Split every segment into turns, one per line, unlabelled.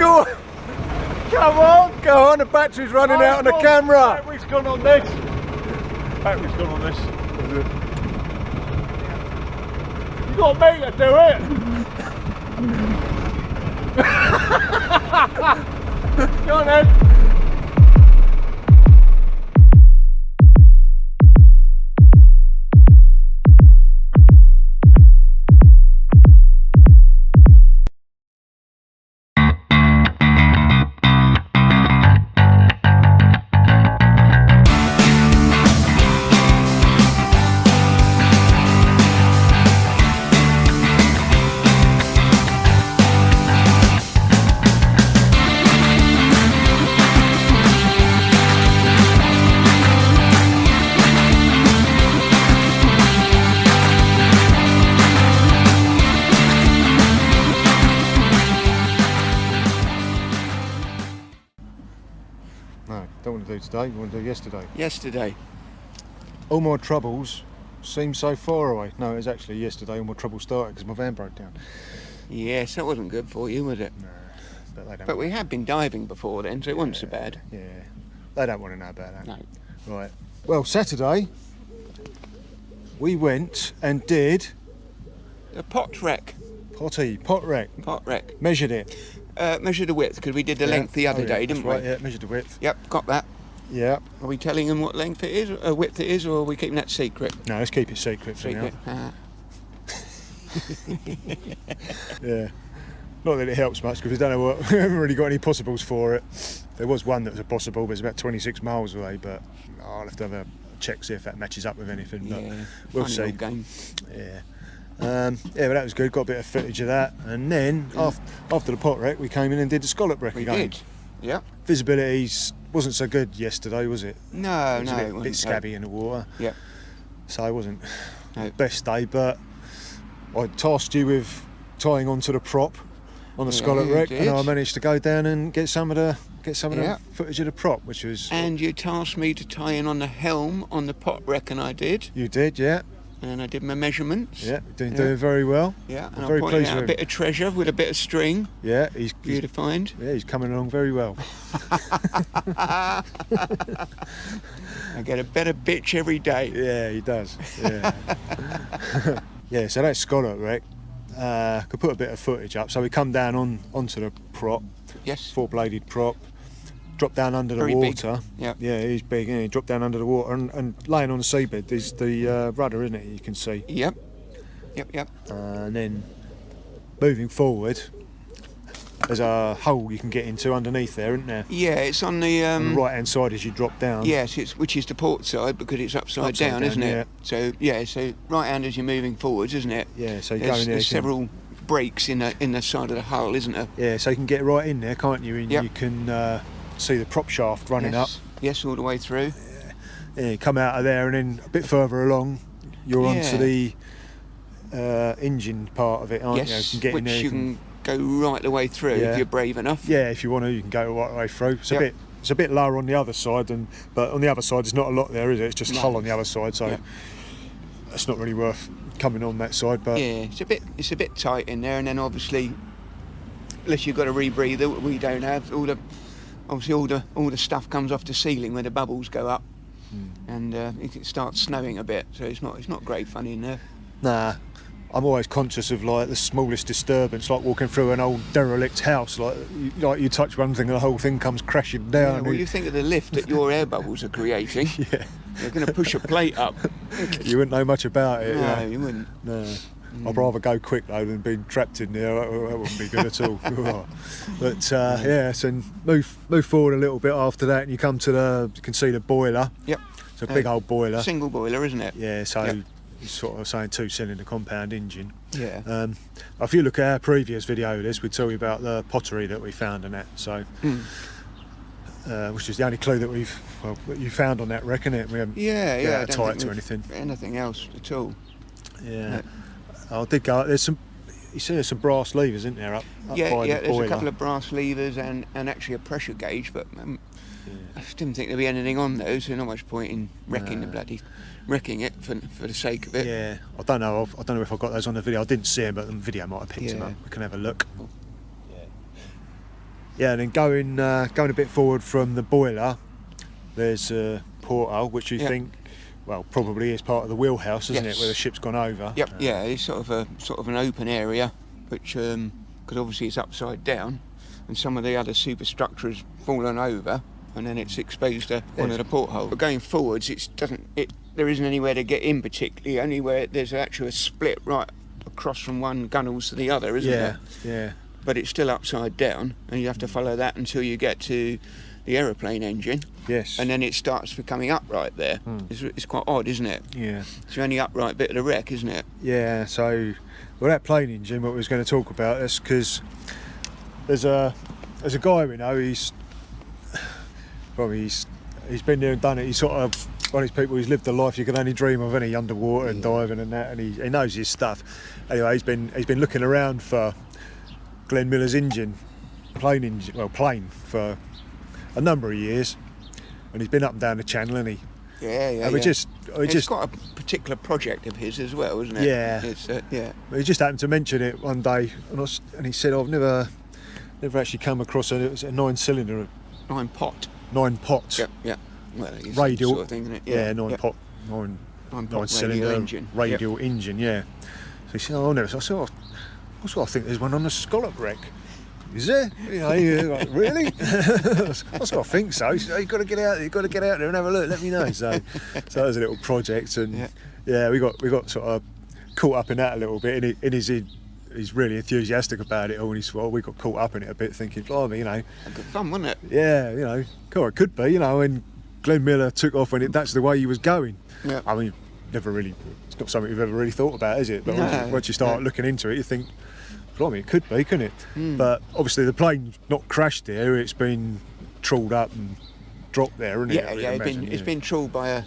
Go on! Come on! Go on, the battery's running out on the camera!
Battery's gone on this! Battery's gone on this. You got me to do it! Go on then!
No, don't want to do today, you want to do yesterday.
Yesterday.
All my troubles seem so far away. No, it was actually yesterday all my troubles started because my van broke down.
Yes, that wasn't good for you, was it?
No, but they don't.
But we had been diving before then, so it wasn't so bad.
Yeah, they don't want to know about that.
No.
Right. Well, Saturday we went and did
A pot wreck.
pot wreck.
Pot wreck.
Measured it.
Measured the width, because we did the length the other day, didn't we?
Right, yeah, measured the width.
Yep, got that.
Yeah.
Are we telling them what length it is, width it is, or are we keeping that secret?
No, let's keep it secret for
Secret.
now. Yeah. Not that it helps much because we don't know what. We haven't really got any possibles for it. There was one that was a possible, but it's about 26 miles away. But I'll have to have a check, see if that matches up with anything. But
Yeah,
we'll
funny
see.
old game.
Yeah. Yeah, but that was good. Got a bit of footage of that, and then after the pot wreck, we came in and did the Scallop Wreck
We
again.
did. Yep.
Visibility wasn't so good yesterday, was it?
No,
It was
no.
a
it
bit
wasn't,
scabby in the water.
Yep.
So it wasn't
No.
the best day, but I tasked you with tying onto the prop on the
Yeah,
Scallop
you
Wreck,
did.
and I managed to go down and get some of the
Yeah.
footage of the prop, which was
And you tasked me to tie in on the helm on the pot wreck, and I did.
you did, yeah,
And I did my measurements.
yeah, doing very well.
Yeah,
I'm
and I
very
pointed
pleased
out a
with
bit of treasure with a bit of string
Yeah,
for you to find.
he's coming along very well.
I get a better bitch every day.
Yeah, he does. Yeah, yeah. So that's Scallop Wreck. Could put a bit of footage up. So we come down onto the prop,
Yes.
four-bladed prop, drop down under the
Very big.
water.
Yeah.
Yeah, he's big. Yeah, he dropped down under the water and laying on the seabed is the rudder, isn't it? You can see.
Yep. Yep.
And then moving forward, there's a hole you can get into underneath there, isn't there?
Yeah, it's on the
On the right-hand side as you drop down.
Yes, which is the port side because it's upside down, isn't it? So so right hand as you're moving forwards, isn't it?
Yeah. So you go in there.
There's
you can-
several breaks in the side of the hull, isn't there?
Yeah, so you can get right in there, can't you? And
Yep.
you can see the prop shaft running up.
Yes, all the way through.
Yeah, you come out of there, and then a bit further along, you're onto the engine part of it, aren't you? You
Yes,
can get
which
in there.
you can go right the way through
Yeah.
if you're brave enough.
Yeah, if you want to, you can go right the way through. It's
Yep.
a bit lower on the other side, but on the other side, there's not a lot there, is it? It's just
No.
hull on the other side, so
Yep.
it's not really worth coming on that side. But
Yeah, it's a bit tight in there, and then obviously, unless you've got a rebreather, we don't have all the stuff comes off the ceiling where the bubbles go up, and it starts snowing a bit, so it's not great fun in there.
nah, I'm always conscious of like the smallest disturbance, like walking through an old derelict house. Like you touch one thing and the whole thing comes crashing down.
Yeah, well, you think of the lift that your air bubbles are creating.
Yeah.
You're going to push a plate up.
You wouldn't know much about it.
No,
yeah.
you wouldn't.
No. I'd rather go quick though than being trapped in there. That wouldn't be good at all. But yeah, so move forward a little bit after that, and you come to you can see the boiler.
Yep.
It's a big old boiler.
Single boiler, isn't it?
Yeah, so
Yep.
it's sort of saying 2-cylinder compound engine.
Yeah.
If you look at our previous video of this, we tell you about the pottery that we found in that. So. Which is the only clue that you found on that wreck, isn't it? We haven't
Yeah. I don't
tie it
think
to
we've
anything.
else at all.
Yeah. I did go. There's some. You see, there's some brass levers, isn't there, up by the boiler?
There's a couple of brass levers and actually a pressure gauge, but I didn't think there'd be anything on those, so not much point in wrecking it for the sake of it.
Yeah, I don't know if I got those on the video. I didn't see them, but the video might have picked them
Yeah.
up. We can have a look. Yeah, and then going a bit forward from the boiler, there's a porthole which you think, well, probably is part of the wheelhouse, isn't it, where the ship's gone over?
Yep. Yeah, it's sort of an open area, which because obviously it's upside down, and some of the other superstructure has fallen over, and then it's exposed to one of the portholes. But going forwards, there isn't anywhere to get in particularly. Only where there's actually a split right across from one gunnels to the other, isn't there?
Yeah.
But it's still upside down, and you have to follow that until you get to the aeroplane engine.
Yes.
And then it starts becoming upright there. It's quite odd, isn't it?
Yeah.
It's the only upright bit of the wreck, isn't it?
Yeah. So, well, that plane engine, what we was going to talk about, is because there's a guy we know. He's been there and done it. He's sort of one of these people who's lived the life you can only dream of, any underwater and diving and that, and he knows his stuff. Anyway, he's been looking around for Glenn Miller's plane for a number of years, and he's been up and down the channel, and
It's got a particular project of his as well, isn't it?
Yeah.
It's
He just happened to mention it one day, and he said, "I've never actually come across it was a 9-cylinder,
9 pot.
9 pot,
Yeah. Well, it's
radial,
sort of thing, isn't it?
Yeah, 9 pot, 9 cylinder
engine.
radial engine, yeah." So he said, "Oh, no." So I sort of think there's one on the Scallop Wreck. Is there? You're like, really? I sort of think so. He said, "You've got to get out there. You've got to get out there and have a look. Let me know." So that was a little project, and we got sort of caught up in that a little bit. And he's really enthusiastic about it all. And we got caught up in it a bit, thinking, "Blimey,
Good fun, wasn't it?"
Yeah, cool, it could be, and Glenn Miller took off when that's the way he was going.
Yeah.
I mean, it's not something you've ever really thought about, is it? But once you start looking into it, you think, blimey, it could be, couldn't it? But obviously the plane's not crashed there, it's been trawled up and dropped there, hasn't it?
It's been trawled by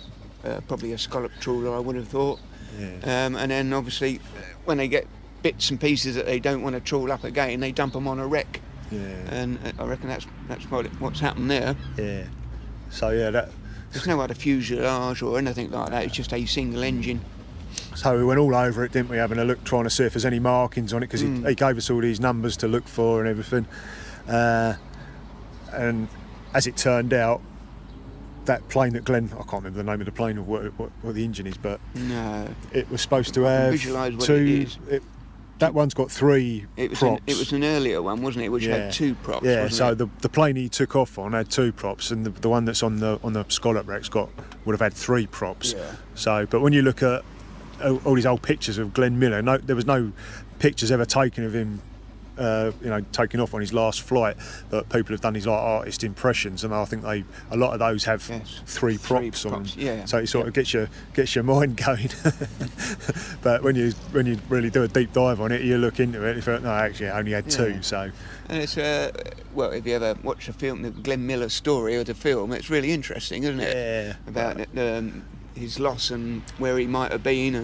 probably a scallop trawler, I would have thought.
Yeah.
And then obviously when they get bits and pieces that they don't want to trawl up again, they dump them on a wreck.
Yeah.
And I reckon that's what's happened there.
Yeah. So
there's no other fuselage or anything like that, it's just a single engine.
So we went all over it, didn't we, having a look, trying to see if there's any markings on it, because he gave us all these numbers to look for and everything. And as it turned out, that plane that Glenn, I can't remember the name of the plane or what the engine is, but it was supposed to have
visualise what
two.
it is.
That one's got 3 props.
It was an earlier one, wasn't it, which had 2 props?
Yeah,
wasn't
so
it?
the plane he took off on had 2 props, and the one that's on the Scallop Wreck's would have had 3 props.
Yeah.
So, but when you look at all these old pictures of Glenn Miller, there was no pictures ever taken of him, taking off on his last flight. But people have done these artist impressions, and I think a lot of those have 3 props on them.
Yeah.
So it sort of gets your mind going. But when you really do a deep dive on it, you look into it, and you think, no, actually, it only had 2. So.
And it's if you ever watch the film, the Glenn Miller story of the film, it's really interesting, isn't it?
Yeah.
About his loss and where he might have been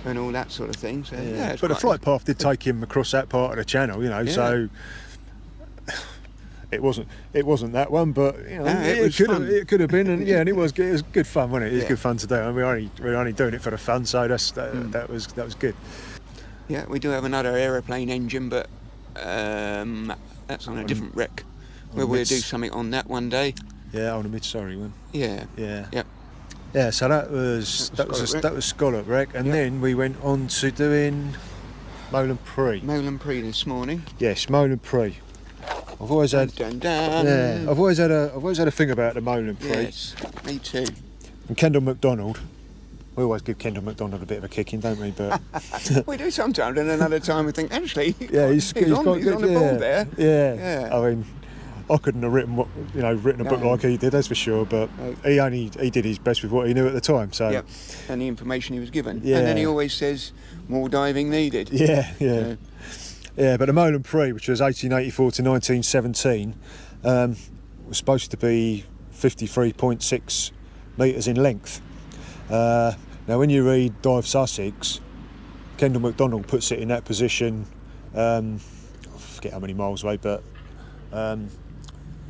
and all that sort of thing. So,
but the flight path did take him across that part of the channel, so it wasn't that one, but it could have been, and and it was good fun, wasn't it? It was good fun to do, and we're only doing it for the fun, so that was good.
Yeah, we do have another aeroplane engine, but that's on a different wreck. We'll do something on that one day.
Yeah, on the Mid-Surrey one.
Yeah.
Yep. Yeah, so that was Scallop Wreck, and then we went on to doing Mohlen Prie.
Mohlen Prie this morning.
Yes, Mohlen Prie. I've always had I've always had a thing about the Mohlen Prie.
Yes, me too.
And Kendall MacDonald. We always give Kendall MacDonald a bit of a kicking, don't we? But
we do sometimes, and another time we think actually,
he's on
the ball there.
Yeah. I mean, I couldn't have written a book like he did, that's for sure. But he did his best with what he knew at the time. So
and the information he was given.
Yeah.
And then he always says more diving needed.
Yeah. But the Mohlen Prie, which was 1884 to 1917, was supposed to be 53.6 metres in length. Now, when you read Dive Sussex, Kendall MacDonald puts it in that position. I forget how many miles away, but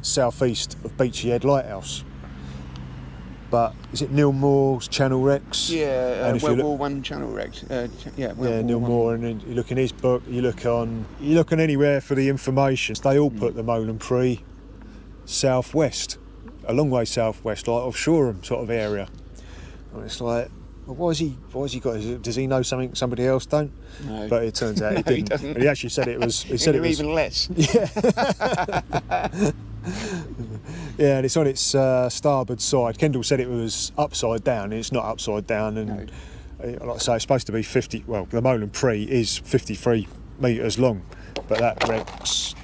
southeast of Beachy Head Lighthouse. but is it Neil Moore's Channel Rex?
Yeah,
And if you
World
look-
War One Channel Rex.
Neil Moore, and then you look in his book, you look on anywhere for the information. They all put the Mohlen Prie southwest, a long way southwest, like off Shoreham sort of area. And it's like, well, why has he got? Does he know something somebody else don't?
No.
But it turns out he didn't.
doesn't.
And he actually said it was. He said it was
even less.
Yeah, and it's on its starboard side. Kendall said it was upside down, and it's not upside down. And like I say, it's supposed to be 50. Well, the Mohlen Prie is 53 metres long, but that wreck's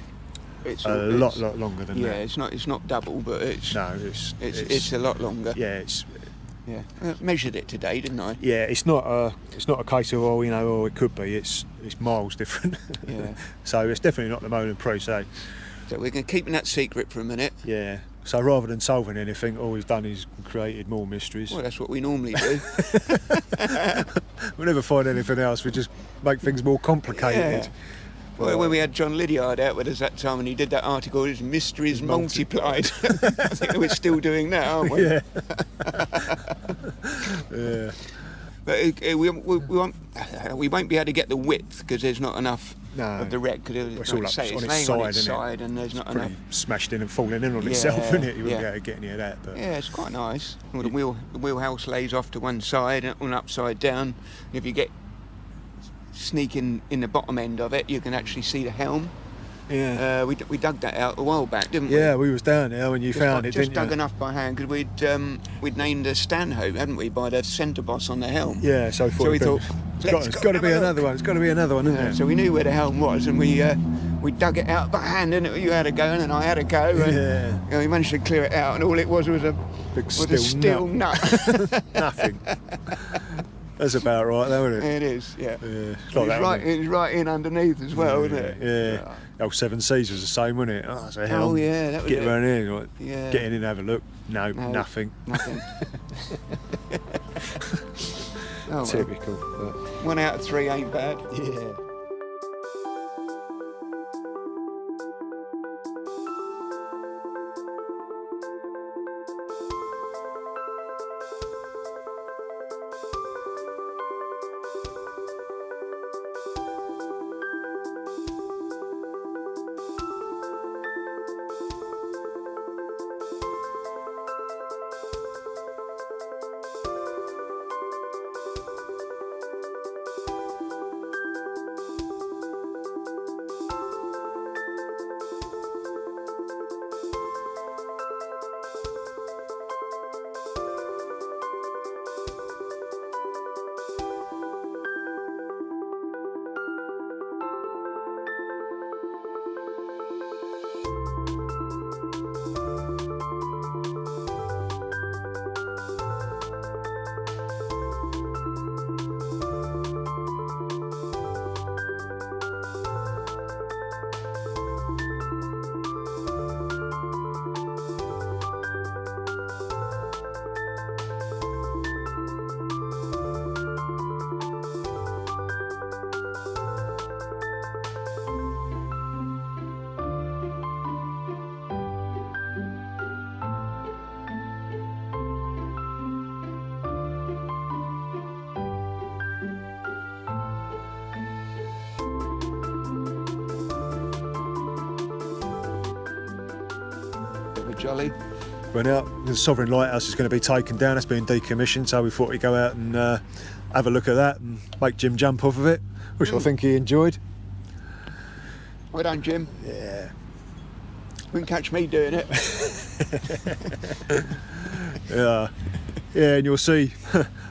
It's
a lot longer than that.
Yeah, it's not double, but it's a lot longer.
Yeah,
Yeah, I measured it today, didn't I?
yeah. It's not a case of it could be. It's miles different.
Yeah.
So it's definitely not the Mohlen Prie. So
So we're going to keep that secret for a minute.
yeah. So rather than solving anything, all we've done is created more mysteries.
Well, that's what we normally do.
We never find anything else. We just make things more complicated.
Yeah. Well, when we had John Lydiard out with us that time and he did that article, his mysteries multiplied. I think we're still doing that, aren't we?
Yeah. Yeah.
But we won't be able to get the width because there's not enough of the wreck. Because
It's all up
it's
on its
laying
side,
on its
isn't it?
side, and there's not
Pretty
enough.
smashed in and falling in on itself, isn't it? You wouldn't be able to get any of that. But
Yeah, it's quite nice. Well, the wheelhouse lays off to one side and upside down. If you get sneaking in the bottom end of it, you can actually see the helm.
yeah.
We dug that out a while back, didn't we?
Yeah, we was down there when you found it,
Just
didn't
dug
you?
enough by hand because we'd named a Stanhope, hadn't we, by the centre boss on the helm.
Yeah, so
we thought,
it's got to be another one. It's got to be another one, isn't
Yeah,
it?
so we knew where the helm was, and we dug it out by hand, and you had a go, and then I had a go, and
Yeah.
we managed to clear it out, and all it was a
Big
steel nut.
Nothing. That's about right, though, isn't it?
It is, yeah.
Yeah. It's
It
like
was
that,
right,
isn't it?
it was right in underneath as well, wasn't it?
Yeah. The old Seven Seas was the same, wasn't it? Oh, so
Oh, yeah, that was
Get
it.
around here, like,
Yeah.
get in and have a look. No, nothing.
Nothing. Oh, well.
Typical.
1 out of 3 ain't bad.
Yeah.
Jolly.
Went out. The Sovereign Lighthouse is going to be taken down. It's been decommissioned, so we thought we'd go out and have a look at that and make Jim jump off of it, which I think he enjoyed.
Well done, Jim.
Yeah.
Wouldn't catch me doing it.
Yeah. Yeah, and you'll see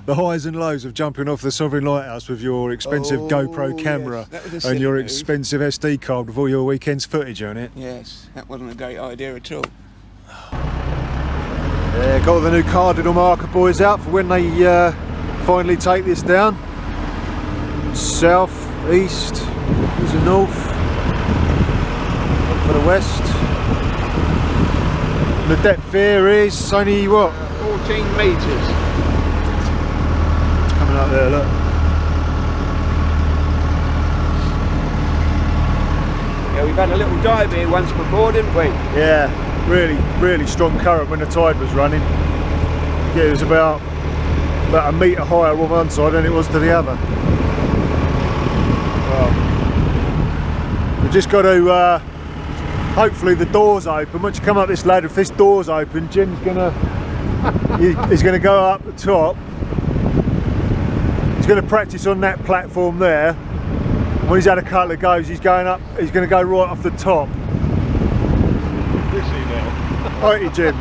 the highs and lows of jumping off the Sovereign Lighthouse with your expensive GoPro
yes,
camera
that was a
and
silly
your
move.
expensive SD card with all your weekend's footage on it.
Yes, that wasn't a great idea at all.
Yeah, got the new cardinal marker buoys out for when they finally take this down. South, east, there's the north, up for the west. The depth here is only what?
14 metres.
Coming up there, look.
Yeah, we've had a little dive here once before, didn't we?
Yeah, really strong current when the tide was running. Yeah, it was about a metre higher on one side than it was to the other. Well, we've just got to, hopefully the door's open. Once you come up this ladder, if this door's open, Jim's he's gonna go up the top. He's gonna practice on that platform there. When he's had a couple of goes, he's going up, he's gonna go right off the top.
Is he now?
Righty, Jim.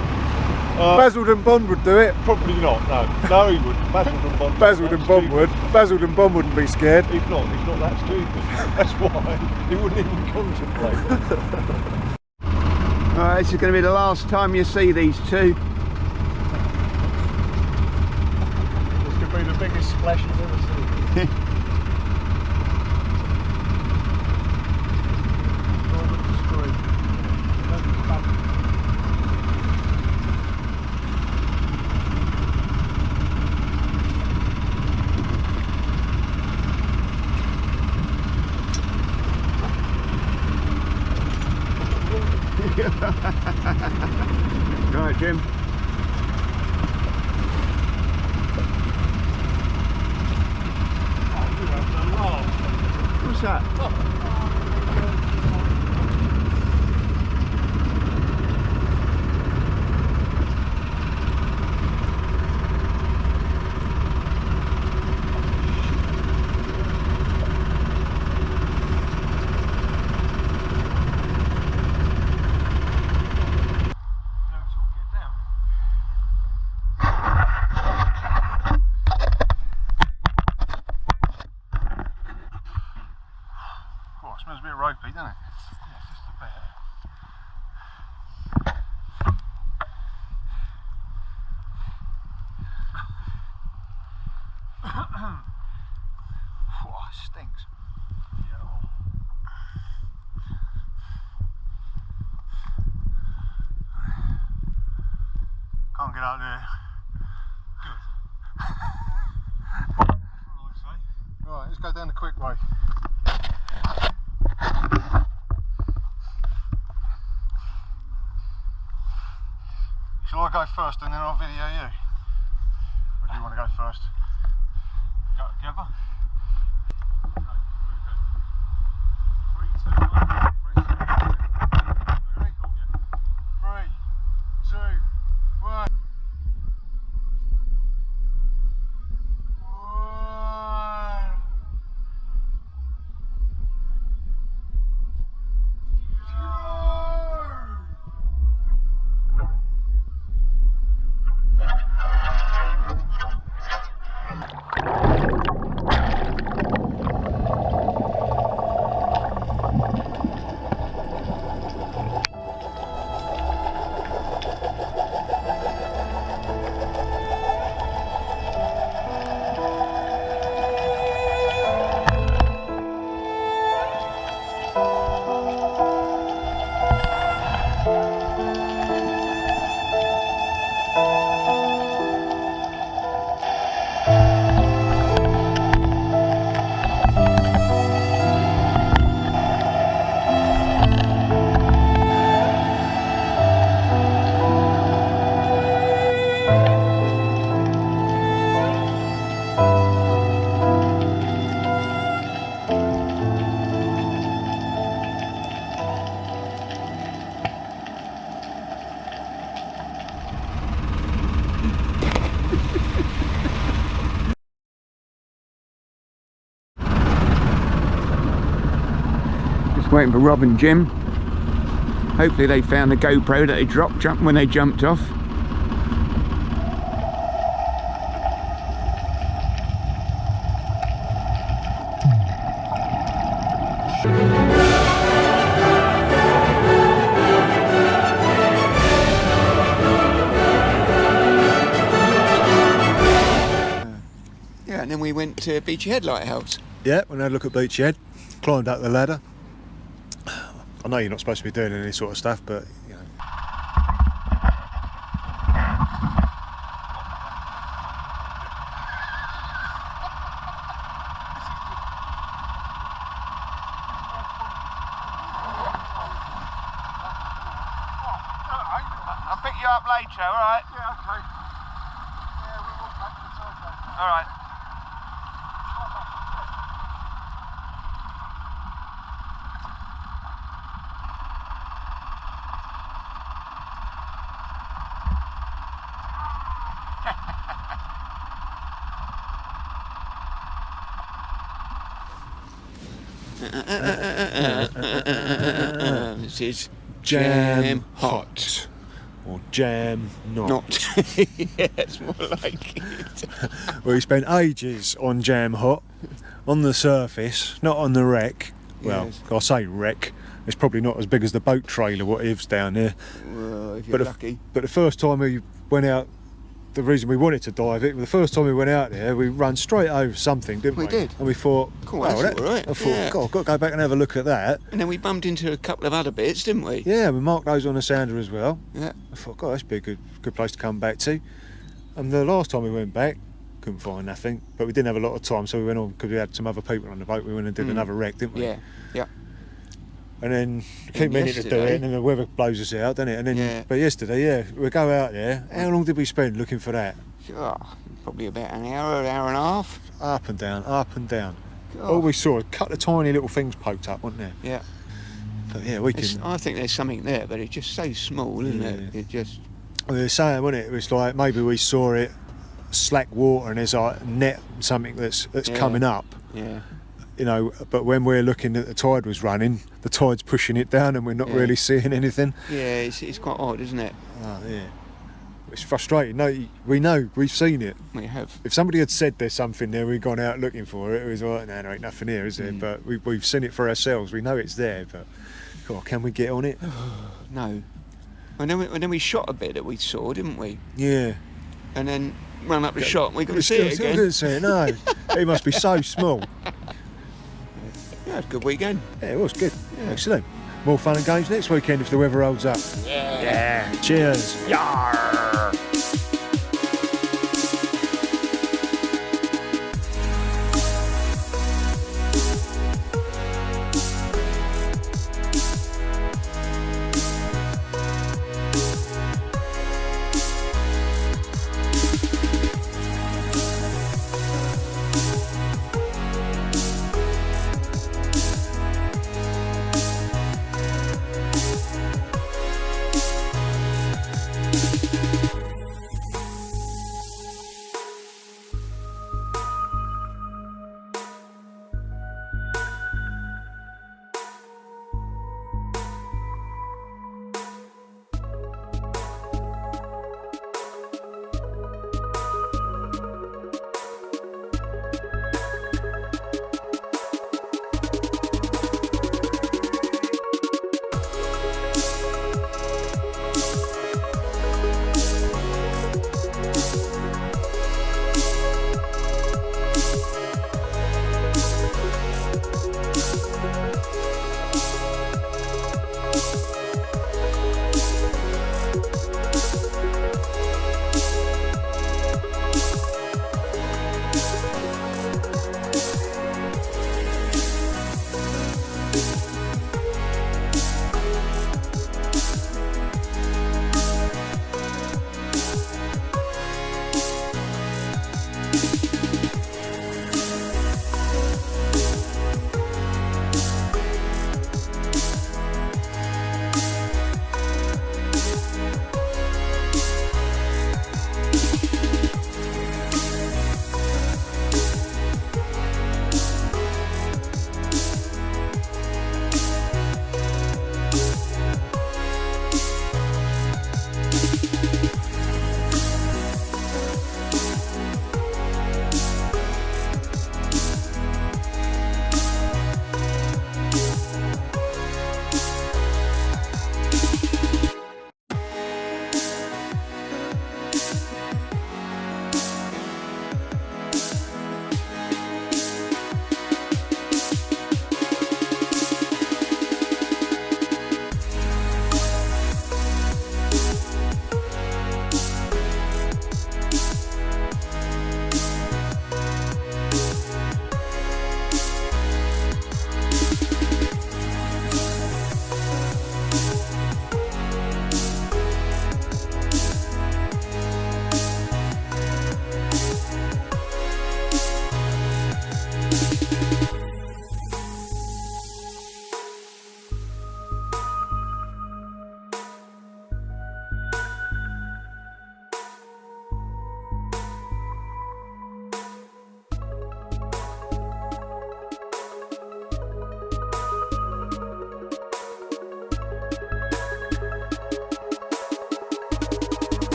Basildon Bond would do it.
Probably not, no. No, he wouldn't.
Basildon Bond would. Basildon Bond wouldn't be scared.
He's not that stupid. That's why he wouldn't even contemplate.
Alright, this is going to be the last time you see these two.
This could be the biggest splash you've ever seen.
Right, Jim. What's that?
Smells a bit ropey, doesn't it? Yeah, just a bit. Oh, it stinks. Yeah. Can't get out there. Good. That's what I say. Right, let's go down the quick way. Shall I go first and then I'll video you? Or do you want to go first? Go together? Okay, here we go. 3, 2, 1. Ready? Oh, yeah. 3, 2, 1.
Waiting for Rob and Jim. Hopefully they found the GoPro that they dropped when they jumped off. Yeah, and then we went to Beachy Head Lighthouse.
Yeah, we had a look at Beachy Head, climbed up the ladder. I know you're not supposed to be doing any sort of stuff, but you know.
I'll pick you up later, alright?
Yeah, okay.
All right. This is
Jam hot. Or jam not.
Yeah, it's more like it.
We spent ages on jam hot, on the surface, not on the wreck. Well,
Yes.
I say wreck, it's probably not as big as the boat trailer what is down there.
Well, if you're lucky.
But the first time we went out, the reason we wanted to dive it, the first time we went out there, we ran straight over something, didn't we?
We did.
And we thought,
Cool, that's all right.
I thought,
Yeah.
God, I've got to go back and have a look at that.
And then we bumped into a couple of other bits, didn't we?
Yeah, we marked those on the sounder as well.
Yeah.
I thought, God, that's be a good place to come back to. And the last time we went back, couldn't find nothing, but we didn't have a lot of time, so we went on because we had some other people on the boat. We went and did another wreck, didn't we?
Yeah. Yeah.
And then keep meaning to do
yesterday-
it, and then the weather blows us out, doesn't it? And then,
Yeah.
but yesterday, yeah, we go out there. How long did we spend looking for that?
Oh, probably about an hour and a half.
Up and down, up and down.
God.
All we saw, a couple of tiny little things poked up, wasn't there?
Yeah.
But yeah, we can.
I think there's something there, but it's just so small, isn't it?
Yeah.
It just.
We were saying, wasn't it? It was like maybe we saw it slack water, and there's like net something that's
Yeah.
coming up.
Yeah.
You know, but when we're looking at the tide was running, the tide's pushing it down, and we're not
Yeah.
really seeing anything.
Yeah, it's quite odd, isn't it?
Oh, yeah. It's frustrating. No, we know, we've seen it.
We have.
If somebody had said there's something there, we'd gone out looking for it. It was like, no, there ain't nothing here, is there? But we've seen it for ourselves. We know it's there, but God, can we get on it?
No. And then we shot a bit that we saw, didn't we?
Yeah.
And then ran up the shot and we couldn't
We
see it
still
again.
couldn't see it, no. It must be so small.
Yeah, it was a good weekend.
Yeah, it was good. Excellent. More fun and games next weekend if the weather holds up. Yeah. Cheers.
Yarr!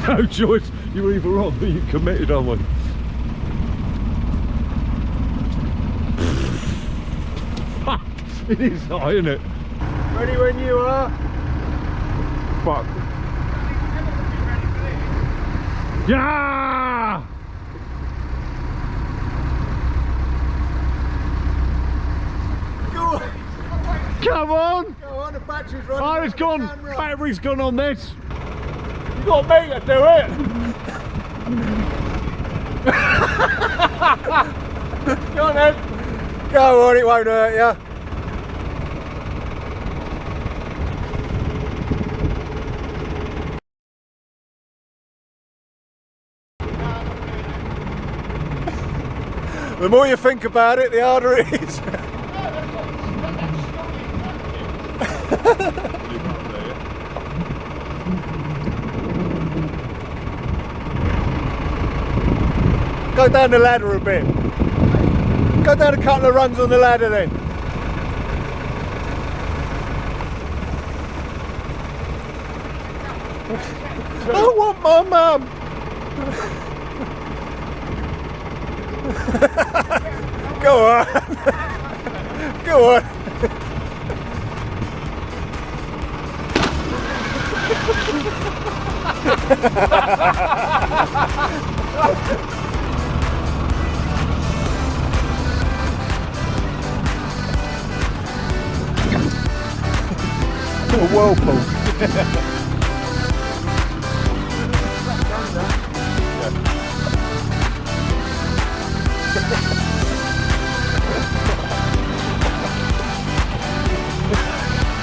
No choice. You're either on or you're committed, aren't we? Fuck! It is high, isn't it?
Ready when you are.
Fuck. Yeah! Come on!
Go on, the battery's running.
Oh, it's gone. Battery's gone on this. You got me to do it. Go on then.
Go on, it won't hurt you. The more you think about it, the harder it is. Go down the ladder a bit. Go down a couple of runs on the ladder then. I want my mum. Go on. Go on. A whirlpool.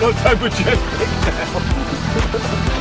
Not so majestic now.